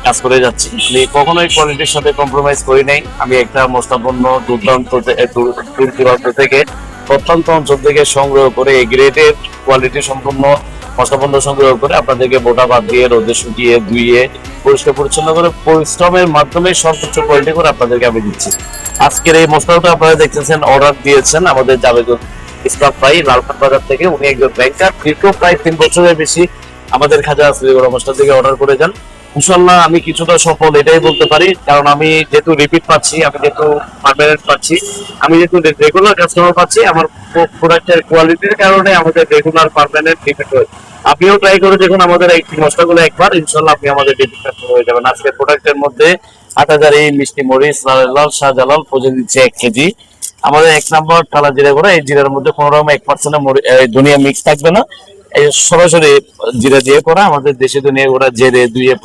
কাজ করে যাচ্ছি। আমি কখনোই কোয়ালিটির সাথে কম্প্রোমাইজ করি নাই। আমি একটা মশলাপণ্য দূরান্ত থেকে প্রত্যন্ত অঞ্চল থেকে সংগ্রহ করে এই গ্রেডের কোয়ালিটি সম্পন্ন মশলাপণ্য সংগ্রহ করে আপনাদেরকে বোটা বাদ দিয়ে রোদে শুকিয়ে ধুইয়ে পরিষ্কার পরিচ্ছন্ন করে পরিশ্রমের মাধ্যমে সর্বোচ্চ কোয়ালিটি করে আপনাদেরকে আমি দিচ্ছি। আজকের এই মশলাটা আপনারা দেখতেছেন অর্ডার দিয়েছেন আমাদের জাবেদুল ইসলাম ভাই লালখান বাজার থেকে। উনি একজন ব্যাংকার, দীর্ঘ প্রায় 3 বছরের বেশি আমাদের খাজা আসলি গরম মশলা থেকে অর্ডার করে যান। ইনশাল্লাহ আমি কিছুটা সফল এটাই বলতে পারি, কারণ আমি যেহেতু রিপিট পাচ্ছি, আমি যেহেতু পার্মানেন্ট পাচ্ছি, আমি যেহেতু রেগুলার কাস্টমার পাচ্ছি, আমার প্রোডাক্টের কোয়ালিটির কারণে আমাদের রেগুলার পার্মানেন্ট রিপিট হয়। আপনিও ট্রাই করে দেখুন আমাদের এই মশলাগুলো একবার, ইনশাল্লাহ আপনি আমাদের রিপিট কাস্টমার হয়ে যাবেন। আজকের প্রোডাক্টের মধ্যে 8000 মিষ্টি মরিচ লাল শাহজালাল পৌঁছে দিচ্ছে 1 কেজি। আমাদের 1 নম্বর টালা জিরা গুঁড়া, এই জিরার মধ্যে কোনো রকম 1% ধনিয়া মিক্স থাকবে না, এই সরাসরি জিরা দিয়ে করা। আমাদের দেশি ধনিয়া গুঁড়া জেরে ধুয়ে